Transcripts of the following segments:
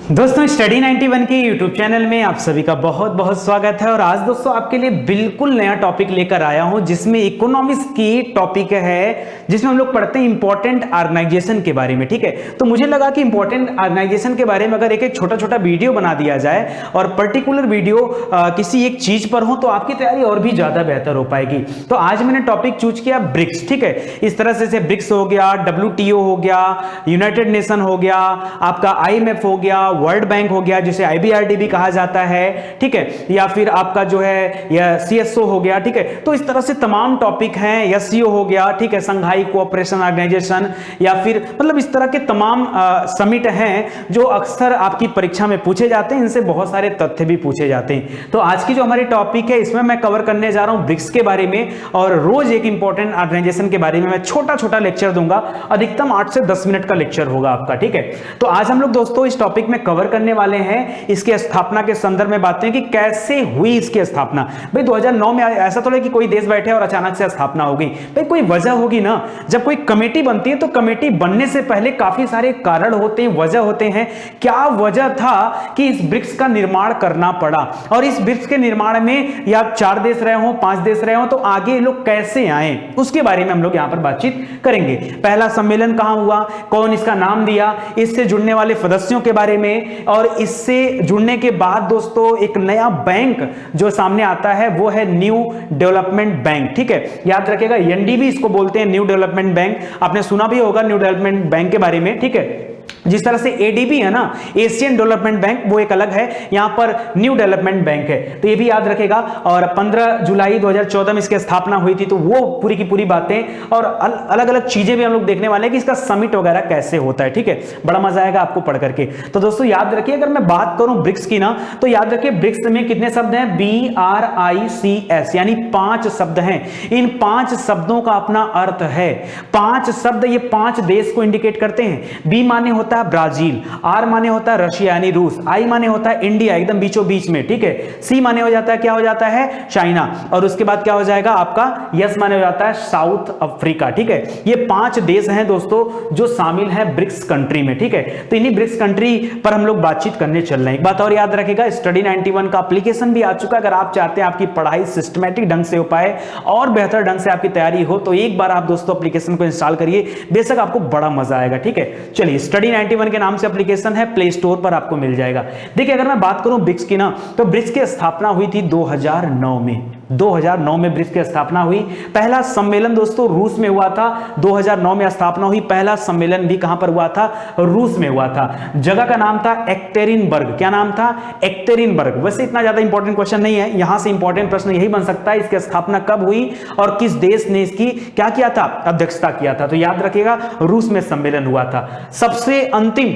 दोस्तों स्टडी 91 के YouTube channel में आप सभी का बहुत बहुत स्वागत है। और आज दोस्तों आपके लिए बिल्कुल नया टॉपिक लेकर आया हूं जिसमें इकोनॉमिक्स की टॉपिक है, जिसमें हम लोग पढ़ते हैं इंपॉर्टेंट ऑर्गेनाइजेशन के बारे में। ठीक है, तो मुझे लगा कि इंपॉर्टेंट ऑर्गेनाइजेशन के बारे में अगर एक एक छोटा छोटा वीडियो बना दिया जाए और पर्टिकुलर वीडियो किसी एक चीज पर हो तो आपकी तैयारी और भी ज्यादा बेहतर हो पाएगी। तो आज मैंने टॉपिक चूज किया ब्रिक्स। ठीक है, इस तरह से ब्रिक्स हो गया, WTO हो गया, यूनाइटेड नेशन हो गया, आपका IMF हो गया, वर्ल्ड बैंक हो गया जिसे IBRD भी कहा जाता है। ठीक है, या फिर आपका जो है या CSO हो गया। ठीक है, तो इस तरह से तमाम टॉपिक हैं। SCO हो गया, ठीक है, संघाई कोऑपरेशन ऑर्गेनाइजेशन, या फिर मतलब इस तरह के तमाम समिट हैं जो अक्सर आपकी परीक्षा में पूछे जाते हैं। इनसे बहुत सारे तथ्य भी पूछे जाते हैं। तो आज की जो हमारी टॉपिक है इसमें मैं कवर करने जा रहा हूं ब्रिक्स के बारे में, और रोज एक इंपॉर्टेंट ऑर्गेनाइजेशन के बारे में मैं छोटा छोटा लेक्चर दूंगा। अधिकतम 8 से 10 मिनट का लेक्चर होगा आपका। ठीक है, तो आज हम लोग दोस्तों इस टॉपिक में कवर करने वाले हैं इसके स्थापना के संदर्भ में बातें कि कैसे हुई इसकी स्थापना। भाई 2009 में ऐसा तो नहीं कि कोई देश बैठे और अचानक से स्थापना हो गई। भाई कोई वजह होगी ना। जब कोई कमेटी बनती है तो कमेटी बनने से पहले काफी सारे कारण होते हैं, वजह होते हैं। क्या वजह था कि इस ब्रिक्स का निर्माण करना पड़ा, और इस ब्रिक्स के निर्माण में या 4 देश रहे हो, 5 देश रहे हो, तो आगे ये लोग कैसे आए उसके बारे में हम लोग यहां पर बातचीत करेंगे। पहला सम्मेलन कहां हुआ, कौन इसका नाम दिया, इससे जुड़ने वाले सदस्यों के बारे में, और इससे जुड़ने के बाद दोस्तों एक नया बैंक जो सामने आता है वो है न्यू डेवलपमेंट बैंक। ठीक है, याद रखिएगा NDB इसको बोलते हैं, न्यू डेवलपमेंट बैंक। आपने सुना भी होगा न्यू डेवलपमेंट बैंक के बारे में। ठीक है, जिस तरह से ADB है ना, एशियन डेवलपमेंट बैंक, वो एक अलग है, यहां पर न्यू डेवलपमेंट बैंक है, तो ये भी याद रखेगा। और 15 जुलाई 2014 में इसकी स्थापना हुई थी। तो वो पूरी की पूरी बातें और अलग अलग चीजें भी हम लोग देखने वाले हैं कि इसका समिट वगैरह कैसे होता है। ठीक है, बड़ा मजा आएगा आपको पढ़ करके। तो दोस्तों याद रखिए, अगर मैं बात करूं ब्रिक्स की ना, तो याद रखिए ब्रिक्स में कितने शब्द हैं, BRICS, यानी 5 शब्द हैं। इन 5 शब्दों का अपना अर्थ है। 5 शब्द ये 5 देश को इंडिकेट करते हैं। B माने होता है ब्राजील, R माने होता है रशिया यानी रूस, I माने होता है इंडिया, एकदम बीचों बीच में। ठीक है, C माने हो जाता है, क्या हो जाता है, चाइना, और उसके बाद क्या हो जाएगा आपका, S माने हो जाता है साउथ अफ्रीका। ठीक है, ये 5 देश हैं दोस्तों जो शामिल हैं ब्रिक्स कंट्री में। ठीक है, तो इन्हीं ब्रिक्स कंट्री पर हम लोग बातचीत करने चल रहे हैं। एक बात और याद रखिएगा, स्टडी 91 का एप्लीकेशन भी आ चुका है। अगर आप चाहते हैं आपकी पढ़ाई सिस्टमैटिक ढंग से हो पाए और बेहतर ढंग से आपकी तैयारी हो, तो एक बार आप दोस्तों एप्लीकेशन को इंस्टॉल करिए, बेशक आपको बड़ा मजा आएगा। ठीक है, चलिए स्टडी 91 के नाम से एप्लीकेशन है, प्ले स्टोर पर आपको मिल जाएगा। देखिए अगर मैं बात करूं ब्रिक्स की ना, तो ब्रिक्स की स्थापना हुई थी 2009 में। 2009 में ब्रिक्स की स्थापना हुई। पहला सम्मेलन दोस्तों रूस में हुआ था। 2009 में स्थापना हुई। पहला सम्मेलन भी कहां पर हुआ था, रूस में हुआ था। जगह का नाम था एक्टेरिनबर्ग। क्या नाम था, एक्टेरिनबर्ग। वैसे इतना ज्यादा इंपॉर्टेंट क्वेश्चन नहीं है, यहां से इंपॉर्टेंट प्रश्न यही बन सकता है, इसकी स्थापना कब हुई और किस देश ने इसकी क्या किया था, अध्यक्षता किया था। तो याद रखिएगा रूस में सम्मेलन हुआ था। सबसे अंतिम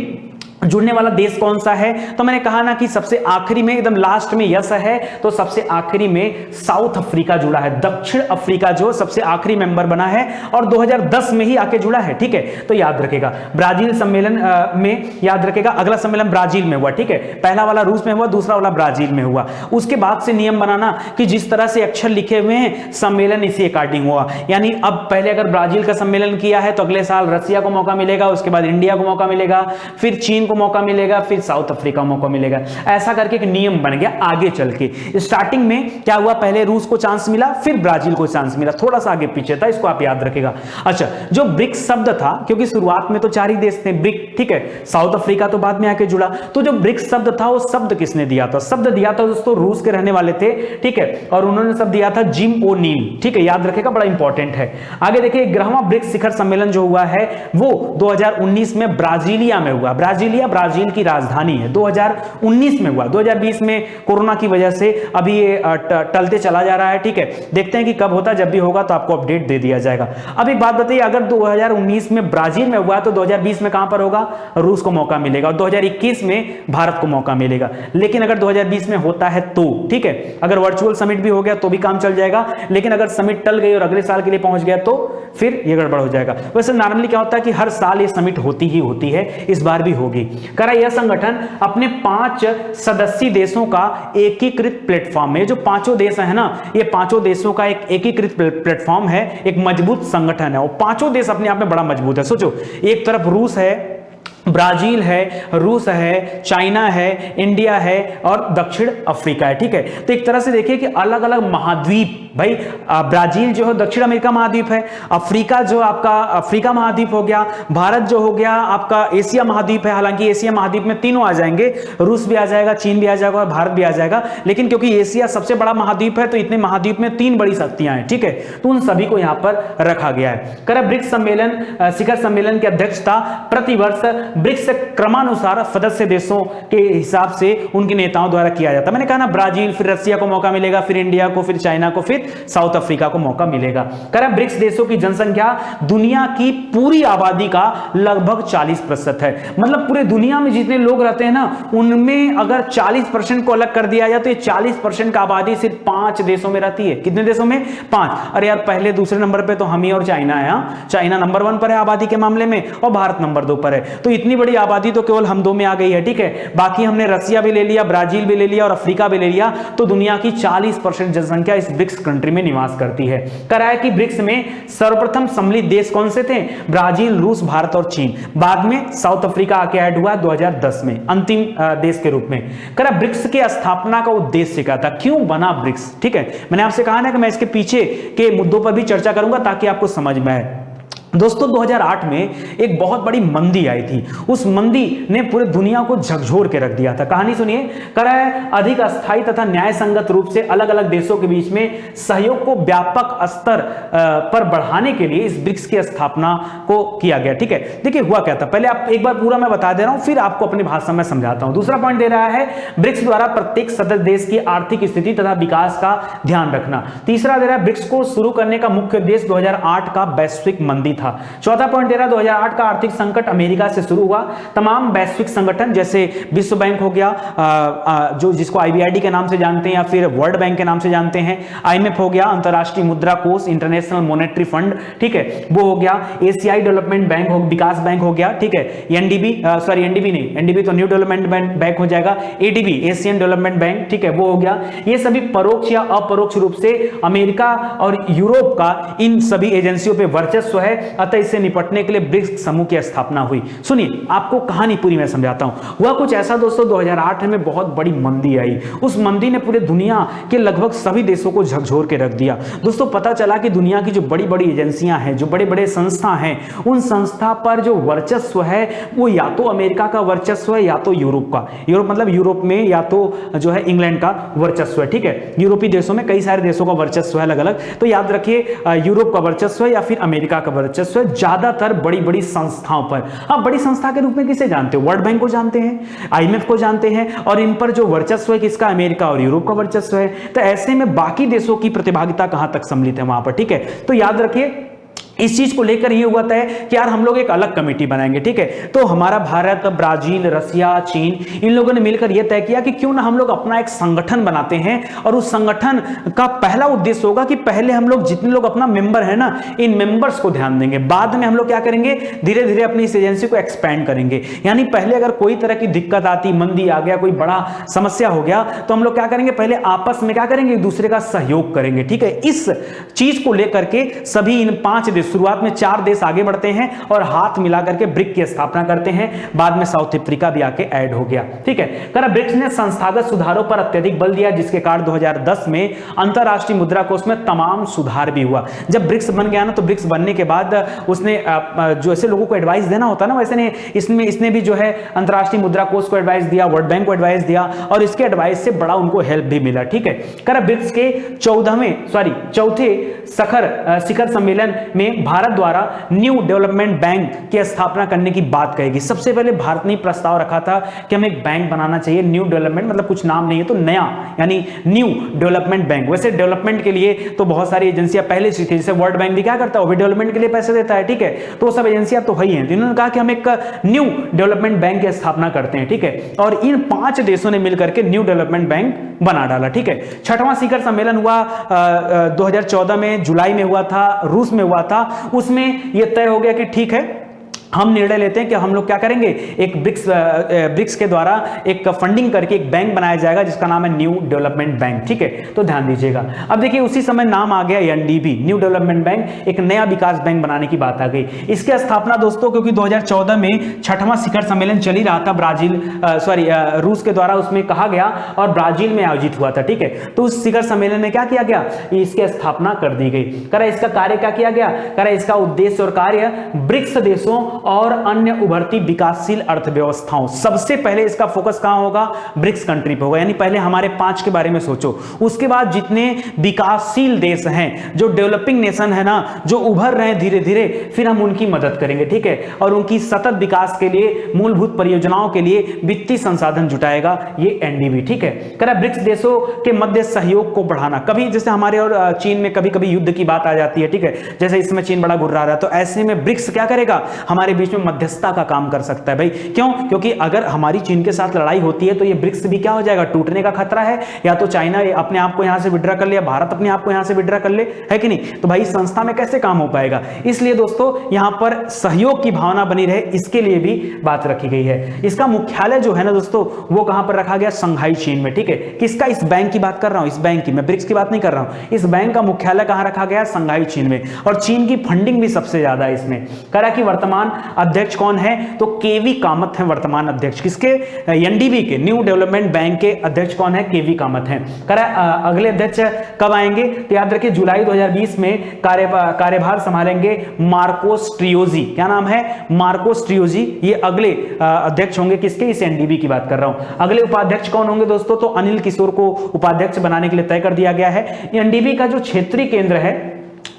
जुड़ने वाला देश कौन सा है, तो मैंने कहा ना कि सबसे आखिरी में, एकदम लास्ट में यस है, तो सबसे आखिरी में साउथ अफ्रीका जुड़ा है। दक्षिण अफ्रीका जो सबसे आखिरी मेंबर बना है और 2010 में ही आके जुड़ा है। ठीक है, तो याद रखेगा ब्राजील सम्मेलन में, याद रखेगा अगला सम्मेलन ब्राजील में हुआ। ठीक है, पहला वाला रूस में हुआ, दूसरा वाला ब्राजील में हुआ। उसके बाद से नियम बनाना कि जिस तरह से अक्षर लिखे हुए हैं सम्मेलन इसी अकॉर्डिंग हुआ। यानी अब पहले अगर ब्राजील का सम्मेलन किया है तो अगले साल रसिया को मौका मिलेगा, उसके बाद इंडिया को मौका मिलेगा, फिर चीन मौका मिलेगा, फिर साउथ अफ्रीका मौका मिलेगा। ऐसा करके एक नियम बन गया आगे चल के। स्टार्टिंग में क्या हुआ, पहले रूस को चांस मिला, फिर ब्राजील को चांस मिला, थोड़ा सा आगे पीछे था, इसको आप याद रखेगा। अच्छा, जो ब्रिक्स शब्द था, क्योंकि शुरुआत में तो 4 ही देश थे ब्रिक, ठीक है, साउथ अफ्रीका तो बाद में आके जुड़ा, तो जो ब्रिक्स शब्द था वो शब्द किसने दिया था, शब्द दिया था दोस्तों रूस के रहने वाले थे। ठीक है, और उन्होंने शब्द दिया था जिम ओ'नील। ठीक है, याद रखेगा, बड़ा इंपॉर्टेंट है। आगे देखिए 11वां ब्रिक्स शिखर सम्मेलन जो हुआ है वो 2019 में ब्राजीलिया में हुआ। ब्राजीलिया ब्राजील की राजधानी है, 2019 में हुआ। 2020 में कोरोना की वजह से अभी ये टलते चला जा रहा है। ठीक है, देखते हैं कि कब होता, जब भी होगा तो आपको अपडेट दे दिया जाएगा। अब एक बात बताइए, अगर 2019 में ब्राजील में हुआ तो 2020 में कहां पर होगा, रूस को मौका मिलेगा, और 2021 में भारत को मौका मिलेगा। लेकिन अगर 2020 में होता है तो ठीक है, अगर वर्चुअल समिट भी हो गया तो भी काम चल जाएगा, लेकिन अगर समिट टल गई और अगले साल के लिए पहुंच गया तो फिर ये गड़बड़ हो जाएगा। वैसे नॉर्मली क्या होता है कि हर साल ये समिट होती ही होती है, इस बार भी होगी। यह संगठन अपने 5 सदस्यीय देशों का एकीकृत प्लेटफॉर्म है। जो 5 देश है ना, ये 5 देशों का एक एकीकृत प्लेटफॉर्म है, एक मजबूत संगठन है। और 5 देश अपने आप में बड़ा मजबूत है। सोचो, एक तरफ रूस है, ब्राजील है, रूस है, चाइना है, इंडिया है और दक्षिण अफ्रीका है। ठीक है, तो एक तरह से देखिए कि अलग अलग महाद्वीप, भाई ब्राजील जो है दक्षिण अमेरिका महाद्वीप है, अफ्रीका जो आपका अफ्रीका महाद्वीप हो गया, भारत जो हो गया आपका एशिया महाद्वीप है। हालांकि एशिया महाद्वीप में तीनों आ जाएंगे, रूस भी आ जाएगा, चीन भी आ जाएगा और भारत भी आ जाएगा, लेकिन क्योंकि एशिया सबसे बड़ा महाद्वीप है तो इतने महाद्वीप में तीन बड़ी शक्तियां हैं। ठीक है, तो उन सभी को यहां पर रखा गया है। ब्रिक्स सम्मेलन, शिखर सम्मेलन की अध्यक्षता प्रतिवर्ष ब्रिक्स क्रमानुसार सदस्य देशों के हिसाब से उनके नेताओं द्वारा किया जाता है। मैंने कहा ना, ब्राजील, फिर रसिया को मौका मिलेगा, फिर इंडिया को, फिर चाइना को, फिर साउथ अफ्रीका को मौका मिलेगा। ब्रिक्स देशों की जनसंख्या दुनिया की पूरी आबादी का लगभग 40% है। मतलब पूरे दुनिया में जितने लोग रहते हैं ना, उनमें अगर 40% को अलग कर दिया जाए तो ये 40% का आबादी सिर्फ 5 देशों में रहती है। कितने देशों में? 5। अरे यार, पहले दूसरे नंबर पे तो हम ही और चाइना है। चाइना नंबर 1 पर है आबादी के मामले में और भारत नंबर 2 पर है। तो इतनी बड़ी आबादी तो केवल हम 2 में आ गई है। ठीक है, बाकी हमने रसिया भी ले लिया, ब्राजील भी ले लिया और अफ्रीका भी ले लिया, तो दुनिया की 40% जनसंख्या इस ब्रिक्स कंट्री में निवास करती है। कराया कि ब्रिक्स में सर्वप्रथम सम्मिलित देश कौन से थे? ब्राजील, रूस, भारत और चीन। बाद में साउथ अफ्रीका आके ऐड हुआ 2010 में अंतिम देश के रूप में। ब्रिक्स के स्थापना का उद्देश्य क्या था, क्यों बना ब्रिक्स? ठीक है, मैंने आपसे कहा ना कि मैं इसके पीछे के मुद्दों पर भी चर्चा करूंगा ताकि आपको समझ में आए। दोस्तों 2008 में एक बहुत बड़ी मंदी आई थी। उस मंदी ने पूरे दुनिया को झकझोर के रख दिया था। कहानी सुनिए। अधिक अस्थायी तथा न्याय संगत रूप से अलग अलग देशों के बीच में सहयोग को व्यापक स्तर पर बढ़ाने के लिए इस ब्रिक्स की स्थापना को किया गया। ठीक है, देखिए हुआ क्या था, पहले आप एक बार पूरा मैं बता दे रहा हूं, फिर आपको अपनी भाषा में समझाता हूं। दूसरा पॉइंट दे रहा है ब्रिक्स द्वारा प्रत्येक सदस्य देश की आर्थिक स्थिति तथा विकास का ध्यान रखना। तीसरा दे रहा है ब्रिक्स को शुरू करने का मुख्य उद्देश्य 2008 का वैश्विक मंदी था। चौथा पॉइंट दे रहा 2008 का आर्थिक संकट अमेरिका से शुरू हुआ। तमाम वैश्विक संगठन जैसे विश्व बैंक हो गया, जो जिसको आईबीआईडी के नाम से जानते हैं या फिर वर्ल्ड बैंक के नाम से जानते हैं, आईएमएफ हो गया, अंतरराष्ट्रीय मुद्रा कोष, इंटरनेशनल मॉनेटरी फंड, ठीक है, वो हो गया, एशियाई डेवलपमेंट बैंक हो, विकास बैंक हो गया, ठीक है, एनडीबी नहीं, एनडीबी तो न्यू डेवलपमेंट बैंक हो जाएगा, एडीबी एशियन डेवलपमेंट बैंक, ठीक है, वो हो गया। ये सभी परोक्ष या अपरोक्ष रूप से अमेरिका और यूरोप का इन सभी एजेंसियों पे वर्चस्व है। अतः से निपटने के लिए ब्रिक्स समूह की स्थापना हुई। सुनिए, आपको कहानी पूरी मैं समझाता हूं। हुआ कुछ ऐसा दोस्तों, 2008 में बहुत बड़ी मंदी आई। उस मंदी ने पूरे दुनिया के लगभग सभी देशों को झकझोर के रख दिया। दोस्तों पता चला कि दुनिया की जो बड़ी बड़ी एजेंसियां हैं, जो बड़े बड़े संस्था हैं, उन संस्था पर जो वर्चस्व है वो या तो अमेरिका का वर्चस्व है या तो यूरोप का। यूरोप मतलब यूरोप में या तो जो है इंग्लैंड का वर्चस्व है। ठीक है, यूरोपीय देशों में कई सारे देशों का वर्चस्व है अलग अलग, तो याद रखिए यूरोप का वर्चस्व है या फिर अमेरिका का वर्चस्व है ज्यादातर बड़ी बड़ी संस्थाओं पर। आप बड़ी संस्था के रूप में किसे जानते हो? वर्ल्ड बैंक को जानते हैं, आईएमएफ को जानते हैं, और इन पर जो वर्चस्व है किसका? अमेरिका और यूरोप का वर्चस्व है। तो ऐसे में बाकी देशों की प्रतिभागिता कहां तक सम्मिलित है वहां पर? ठीक है, तो याद रखिए इस चीज को लेकर ये हुआ था कि यार हम लोग एक अलग कमेटी बनाएंगे। ठीक है, तो हमारा भारत, ब्राजील, रसिया, चीन, इन लोगों ने मिलकर यह तय किया कि क्यों ना हम लोग अपना एक संगठन बनाते हैं, और उस संगठन का पहला उद्देश्य होगा कि पहले हम लोग जितने लोग अपना मेंबर है ना, इन मेंबर्स को ध्यान देंगे, बाद में हम लोग क्या करेंगे, धीरे धीरे अपनी इस एजेंसी को एक्सपैंड करेंगे। यानी पहले अगर कोई तरह की दिक्कत आती, मंदी आ गया, कोई बड़ा समस्या हो गया, तो हम लोग क्या करेंगे, पहले आपस में क्या करेंगे, एक दूसरे का सहयोग करेंगे। ठीक है, इस चीज को लेकर के सभी इन 5 देश, शुरुआत में 4 देश आगे बढ़ते हैं और हाथ मिलाकर के ब्रिक्स की स्थापना करते हैं। बाद में साउथ अफ्रीका भी आके ऐड हो गया। ठीक है, ब्रिक्स ने संस्थागत सुधारों पर अत्यधिक बल दिया, जिसके कारण 2010 में अंतरराष्ट्रीय मुद्रा कोष में तमाम सुधार भी हुआ। जब ब्रिक्स बन गया ना, तो ब्रिक्स बनने के बाद उसने जो ऐसे लोगों को एडवाइस देना होता ना, वैसे ने इसने भी जो है अंतरराष्ट्रीय मुद्रा कोष को एडवाइस दिया, वर्ल्ड बैंक को एडवाइस दिया, और इसके एडवाइस से बड़ा उनको हेल्प भी मिला। ठीक है, ब्रिक्स के चौथे शिखर सम्मेलन में भारत द्वारा न्यू डेवलपमेंट बैंक की स्थापना करने की बात कहेगी। सबसे पहले भारत ने प्रस्ताव रखा था कि हमें एक बैंक बनाना चाहिए, न्यू डेवलपमेंट, मतलब कुछ नाम नहीं है तो नया, यानी न्यू डेवलपमेंट बैंक। वैसे डेवलपमेंट के लिए तो बहुत सारी एजेंसियां पहले से थी, जैसे वर्ल्ड बैंक भी क्या करता है, वो भी डेवलपमेंट के लिए पैसे देता है। ठीक है, तो सब एजेंसियां तो है ही हैं। तो इन्होंने कहा कि हम एक न्यू डेवलपमेंट बैंक की स्थापना करते हैं। ठीक है, और इन 5 देशों ने मिलकर के न्यू डेवलपमेंट बैंक बना डाला। ठीक है, 6वां शिखर सम्मेलन हुआ 2014 में, जुलाई में हुआ था, रूस में हुआ था। उसमें यह तय हो गया कि ठीक है, हम निर्णय लेते हैं कि हम लोग क्या करेंगे, एक ब्रिक्स के द्वारा एक फंडिंग करके एक बैंक बनाया जाएगा जिसका नाम है न्यू डेवलपमेंट बैंक। ठीक है, तो ध्यान दीजिएगा। अब देखिए उसी समय नाम आ गया एनडीबी, न्यू डेवलपमेंट बैंक, एक नया विकास बैंक बनाने की बात आ गई। इसकी स्थापना दोस्तों क्योंकि 2014 में 6वां शिखर सम्मेलन चल ही रहा था, रूस के द्वारा उसमें कहा गया और ब्राजील में आयोजित हुआ था। ठीक है, तो उस शिखर सम्मेलन में क्या किया गया, इसकी स्थापना कर दी गई। करा इसका कार्य क्या किया गया, करा इसका उद्देश्य और कार्य ब्रिक्स देशों और अन्य उभरती विकासशील अर्थव्यवस्थाओं, सबसे पहले इसका फोकस कहां होगा, ब्रिक्स कंट्री पे होगा। यानी पहले हमारे 5 के बारे में सोचो, उसके बाद जितने विकासशील देश हैं, जो डेवलपिंग नेशन है ना, जो उभर रहे हैं धीरे धीरे, फिर हम उनकी मदद करेंगे। ठीक है, और उनकी सतत विकास के लिए, मूलभूत परियोजनाओं के लिए वित्तीय संसाधन जुटाएगा ये एनडीबी। ठीक है, करा ब्रिक्स देशों के मध्य सहयोग को बढ़ाना। कभी जैसे हमारे और चीन में कभी कभी युद्ध की बात आ जाती है, ठीक है, जैसे इसमें चीन बड़ा गुर्रा रहा है, तो ऐसे में ब्रिक्स क्या करेगा, हमारे बीच में मध्यस्थता का काम कर सकता है। भाई क्यों, क्योंकि अगर हमारी चीन के साथ लड़ाई होती है तो ये ब्रिक्स भी क्या हो जाएगा, टूटने का खतरा है। या तो चाइना अपने आप को यहां से विड्रा कर ले, या भारत अपने आप को यहां से विड्रा कर ले, है कि नहीं, तो भाई संस्था में कैसे काम हो पाएगा। इसलिए दोस्तों यहां पर सहयोग की भावना बनी रहे, इसके लिए भी बात रखी गई है। इसका मुख्यालय जो है ना दोस्तों, वो कहां पर रखा गया, संघाई चीन में। ठीक है, किसका, इस बैंक की बात कर रहा हूं, इस बैंक की, मैं ब्रिक्स की बात नहीं कर रहा हूं। इस बैंक का मुख्यालय कहां रखा गया, संघाई चीन में। और चीन की फंडिंग भी सबसे ज्यादा है इसमें। करा कि वर्तमान अध्यक्ष कौन है, तो केवी कामत है वर्तमान अध्यक्ष। किसके, एनडीबी के, न्यू डेवलपमेंट बैंक के अध्यक्ष कौन है, केवी कामत है। करा अगले अध्यक्ष कब आएंगे, तो याद रखिए जुलाई 2020 में कार्यभार संभालेंगे मार्कोस ट्रियोजी। क्या नाम है, मार्कोस ट्रियोजी। ये अगले अध्यक्ष होंगे किसके, इस एनडीबी की बात कर रहा हूं। अगले उपाध्यक्ष कौन होंगे दोस्तों, तो अनिल किशोर को उपाध्यक्ष बनाने के लिए तय कर दिया गया है। एनडीबी का जो क्षेत्रीय केंद्र है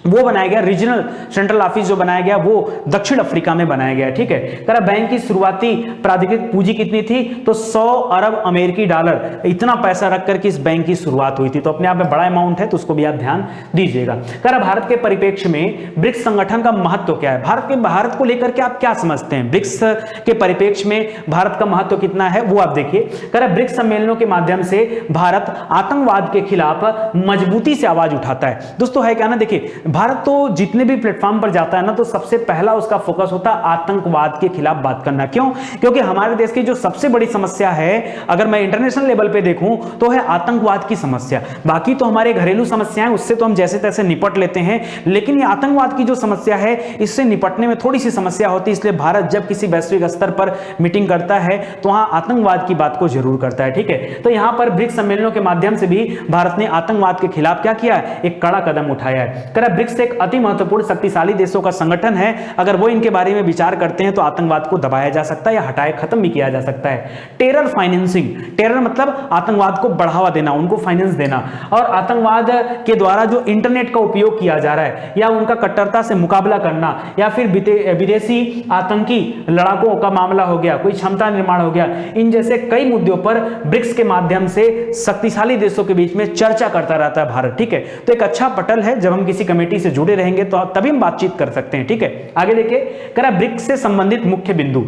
वो बनाया गया, रीजनल सेंट्रल ऑफिस जो बनाया गया वो दक्षिण अफ्रीका में बनाया गया। ठीक है, करा बैंक की शुरुआती प्राधिकृत पूंजी कितनी थी, तो 100 अरब अमेरिकी डॉलर, इतना पैसा रख करके इस बैंक की शुरुआत हुई थी। तो अपने आप में बड़ा अमाउंट है, तो उसको भी आप ध्यान दीजिएगा। करा भारत के परिप्रेक्ष्य में ब्रिक्स संगठन का महत्व क्या है, भारत को लेकर के आप क्या समझते हैं, ब्रिक्स के परिप्रेक्ष्य में भारत का महत्व कितना है, वो आप देखिए। करा ब्रिक्स सम्मेलनों के माध्यम से भारत आतंकवाद के खिलाफ मजबूती से आवाज उठाता है। दोस्तों है क्या ना, देखिए भारत तो जितने भी प्लेटफॉर्म पर जाता है ना, तो सबसे पहला उसका फोकस होता है आतंकवाद के खिलाफ बात करना। क्यों, क्योंकि हमारे देश की जो सबसे बड़ी समस्या है, अगर मैं इंटरनेशनल लेवल पे देखूं, तो है आतंकवाद की समस्या। बाकी तो हमारे घरेलू समस्याएं, उससे तो हम जैसे तैसे निपट लेते हैं, लेकिन ये आतंकवाद की जो समस्या है, इससे निपटने में थोड़ी सी समस्या होती है। इसलिए भारत जब किसी वैश्विक स्तर पर मीटिंग करता है तो वहां आतंकवाद की बात को जरूर करता है। ठीक है, तो यहां पर ब्रिक्स सम्मेलनों के माध्यम से भी भारत ने आतंकवाद के खिलाफ क्या किया, एक कड़ा कदम उठाया है। ब्रिक्स एक अति महत्वपूर्ण शक्तिशाली देशों का संगठन है। अगर वो इनके बारे में विचार करते हैं तो आतंकवाद को दबाया जा सकता है या हटाए खत्म भी किया जा सकता है। टेरर फाइनेंसिंग, टेरर मतलब आतंकवाद को बढ़ावा देना, उनको फाइनेंस देना, और आतंकवाद के द्वारा जो इंटरनेट का उपयोग किया जा रहा है या उनका कट्टरता से मुकाबला करना, या फिर विदेशी आतंकी लड़ाकों का मामला हो गया, कोई क्षमता निर्माण हो गया, इन जैसे कई मुद्दों पर ब्रिक्स के माध्यम से शक्तिशाली देशों के बीच में चर्चा करता रहता है भारत। ठीक है, तो एक अच्छा पटल है, जब हम किसी कमेटी से जुड़े रहेंगे तो तभी हम बातचीत कर सकते हैं। ठीक है, आगे देखिए, करा ब्रिक्स से संबंधित मुख्य बिंदु।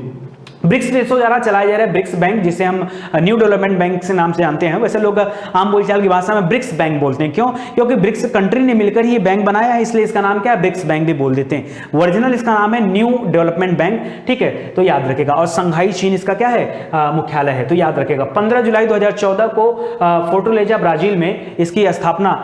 ब्रिक्स देशों द्वारा चलाया जा रहा है ब्रिक्स बैंक, जिसे हम न्यू डेवलपमेंट बैंक से नाम से जानते हैं। वैसे लोग आम बोलचाल की भाषा में ब्रिक्स बैंक बोलते हैं। क्यों, क्योंकि ब्रिक्स कंट्री ने मिलकर ही ये बैंक बनाया है, इसलिए इसका नाम क्या है, ब्रिक्स बैंक भी बोल देते हैं। ओरिजिनल इसका नाम है न्यू डेवलपमेंट बैंक। ठीक है, तो याद रखेगा। और संघाई चीन इसका क्या है, मुख्यालय है, तो याद रखेगा। 15 जुलाई 2014 को फोर्टलेजा ब्राजील में इसकी स्थापना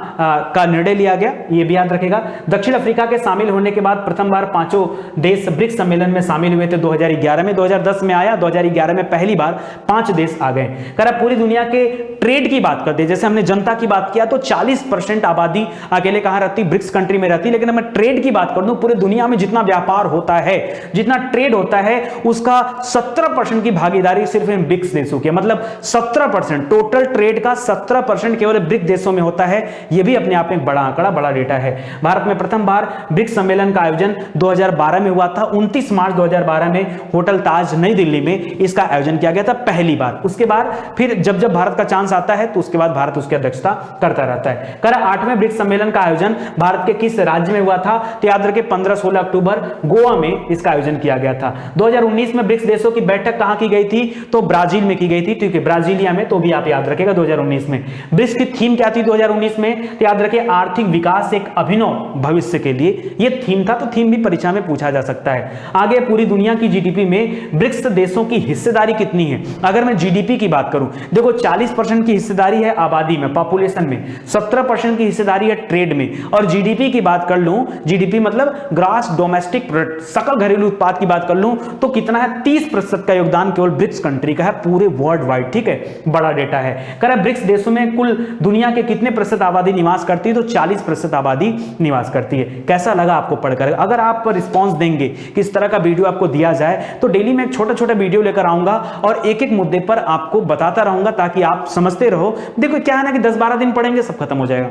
का निर्णय लिया गया, ये भी याद रखेगा। दक्षिण अफ्रीका के शामिल होने के बाद प्रथम बार 5 देश ब्रिक्स सम्मेलन में शामिल हुए थे 2011 में, 2010 में आया, 2011 में पहली बार 5 देश आ गए। करा पूरी दुनिया के ट्रेड की बात करते हैं, जैसे हमने जनता की बात किया तो 40% आबादी अकेले कहां रहती, ब्रिक्स कंट्री में रहती, लेकिन मैं ट्रेड की बात कर दूं, पूरी दुनिया में जितना व्यापार होता है, जितना ट्रेड होता है, उसका 17% की भागीदारी सिर्फ इन ब्रिक्स देशों की, मतलब 17%, टोटल ट्रेड का 17% केवल ब्रिक्स देशों में होता है। यह भी अपने आप में बड़ा आंकड़ा, बड़ा डेटा है। भारत में प्रथम बार ब्रिक्स सम्मेलन का आयोजन 2012 में हुआ था। 29 मार्च 2012 में होटल ताज नई दिल्ली में इसका आयोजन किया गया था पहली बार। उसके बाद फिर जब भारत का चांस चांस आता है तो उसके बाद भारत उसकी अध्यक्षता करता रहता है। कह रहा 8वें ब्रिक्स सम्मेलन का आयोजन भारत के किस राज्य में हुआ था? तो याद रखें 15-16 अक्टूबर गोवा में इसका आयोजन किया गया था। 2019 में ब्रिक्स देशों की बैठक कहां की गई थी? तो ब्राजील में की गई थी, ठीक है, ब्राजीलिया में। तो भी आप याद रखेगा 2019 में। ब्रिक्स की थीम क्या थी 2019 में? तो याद रखिए आर्थिक विकास एक अभिनव भविष्य के लिए ये थीम था। तो थीम भी परीक्षा में पूछा जा सकता है। आगे पूरी दुनिया की जीडीपी में ब्रिक्स देशों की हिस्सेदारी कितनी है? अगर मैं जीडीपी की बात करूं, देखो 40% की हिस्सेदारी है आबादी में, पॉपुलेशन में, 17% की हिस्सेदारी है ट्रेड में, और जीडीपी की बात कर लूं, जीडीपी मतलब ग्रॉस डोमेस्टिक प्रोडक्ट, सकल घरेलू उत्पाद की बात कर लूं तो कितना है? 30% का योगदान केवल ब्रिक्स कंट्री का है पूरे वर्ल्ड वाइड, ठीक है, बड़ा डेटा है। कह रहा ब्रिक्स देशों में कुल दुनिया के कितने प्रतिशत आबादी निवास करती है? तो 40% आबादी निवास करती है। कैसा लगा आपको पढ़कर? अगर आप रिस्पॉन्स देंगे कि इस तरह का वीडियो आपको दिया जाए तो डेली मैं छोटा छोटा वीडियो लेकर आऊंगा और एक एक मुद्दे पर आपको बताता रहूंगा ताकि आप समझते रहो। देखो क्या है ना कि 10-12 दिन पढ़ेंगे सब खत्म हो जाएगा।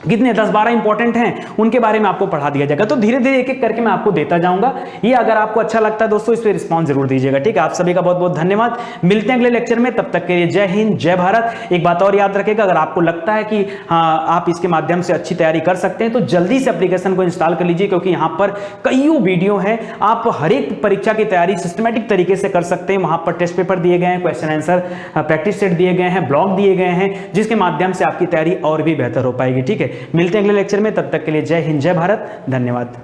कितने 10-12 इंपॉर्टेंट हैं उनके बारे में आपको पढ़ा दिया जाएगा। तो धीरे धीरे एक एक करके मैं आपको देता जाऊंगा। ये अगर आपको अच्छा लगता है दोस्तों इस पे रिस्पॉन्स जरूर दीजिएगा, ठीक है। आप सभी का बहुत बहुत धन्यवाद। मिलते हैं अगले लेक्चर में, तब तक के लिए जय हिंद जय भारत। एक बात और याद रखिएगा, अगर आपको लगता है कि हाँ आप इसके माध्यम से अच्छी तैयारी कर सकते हैं तो जल्दी से एप्लीकेशन को इंस्टॉल कर लीजिए, क्योंकि यहाँ पर कईयों वीडियो है। आप हर एक परीक्षा की तैयारी सिस्टमेटिक तरीके से कर सकते हैं। वहां पर टेस्ट पेपर दिए गए हैं, क्वेश्चन आंसर प्रैक्टिस सेट दिए गए हैं, ब्लॉग दिए गए हैं, जिसके माध्यम से आपकी तैयारी और भी बेहतर हो पाएगी, ठीक है। मिलते हैं अगले लेक्चर में, तब तक के लिए जय हिंद जय भारत, धन्यवाद।